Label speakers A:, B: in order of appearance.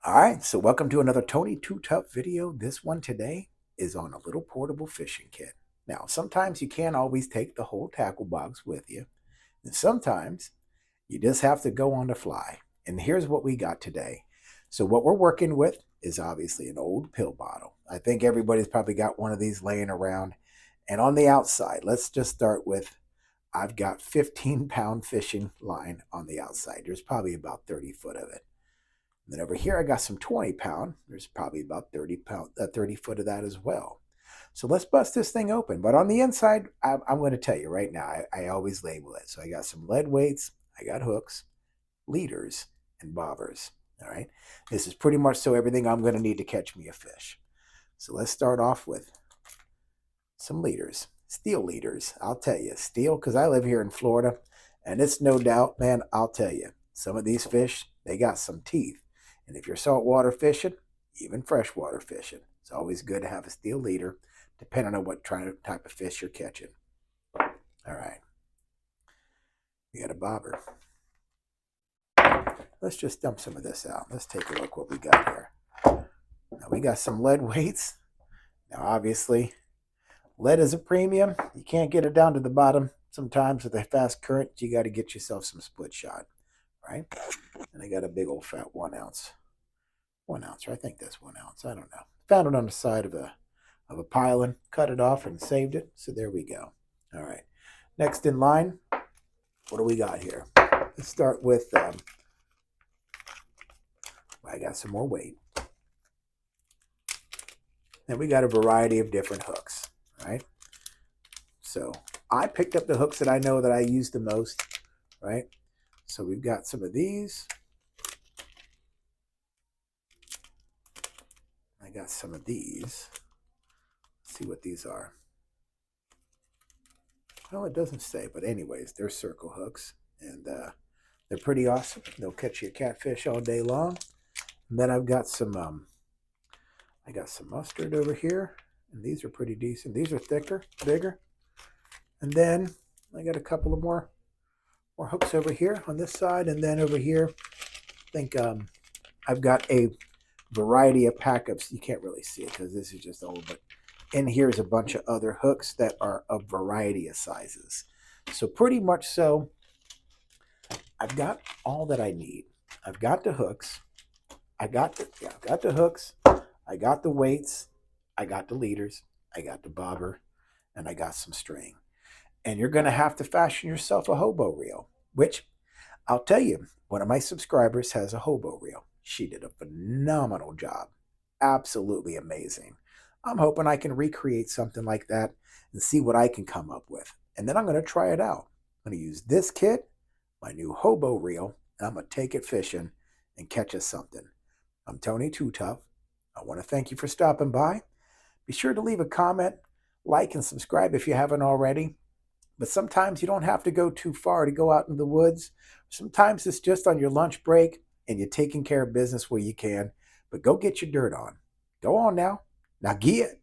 A: All right, so welcome to another Tony Too Tough video. This one today is on a little portable fishing kit. Now, sometimes you can't always take the whole tackle box with you, and sometimes you just have to go on the fly. And here's what we got today. So what we're working with is obviously an old pill bottle. I think everybody's probably got one of these laying around. And on the outside, let's just start with I've got 15-pound fishing line on the outside. There's probably about 30 foot of it. And then over here, I got some 20-pound. There's probably about 30 foot of that as well. So let's bust this thing open. But on the inside, I'm going to tell you right now, I always label it. So I got some lead weights, I got hooks, leaders, and bobbers. All right. This is pretty much so everything I'm going to need to catch me a fish. So let's start off with some leaders, steel leaders. I'll tell you, steel, because I live here in Florida, and it's no doubt, man, I'll tell you, some of these fish, they got some teeth. And if you're saltwater fishing, even freshwater fishing, it's always good to have a steel leader, depending on what type of fish you're catching. All right. We got a bobber. Let's just dump some of this out. Let's take a look what we got here. Now we got some lead weights. Now obviously, lead is a premium. You can't get it down to the bottom. Sometimes with a fast current, you got to get yourself some split shot, right? And I got a big old fat 1 ounce. 1 ounce, or I think that's 1 ounce. I don't know. Found it on the side of a pylon, cut it off and saved it. So there we go. All right. Next in line, what do we got here? Let's start with, I got some more weight. And we got a variety of different hooks, right? So I picked up the hooks that I know that I use the most, right? So we've got some of these. I got some of these. Let's see what these are. Well, it doesn't say, but anyways, they're circle hooks, and they're pretty awesome. They'll catch you a catfish all day long. And then I've got some, I got some mustard over here, and these are pretty decent. These are thicker, bigger. And then I got a couple of more hooks over here on this side, and then over here, I think I've got a variety of pack of. You can't really see it because this is just old, but in here is a bunch of other hooks that are a variety of sizes. So pretty much so, I've got all that I need. I've got the hooks. I've got the hooks. I got the weights. I got the leaders. I got the bobber, and I got some string. And you're going to have to fashion yourself a hobo reel, which I'll tell you, one of my subscribers has a hobo reel. She did a phenomenal job. Absolutely amazing. I'm hoping I can recreate something like that and see what I can come up with. And then I'm going to try it out. I'm going to use this kit, my new hobo reel, and I'm going to take it fishing and catch us something. I'm Tony Too Tough. I want to thank you for stopping by. Be sure to leave a comment, like, and subscribe if you haven't already. But sometimes you don't have to go too far to go out in the woods. Sometimes it's just on your lunch break and you're taking care of business where you can. But go get your dirt on. Go on now. Now get it.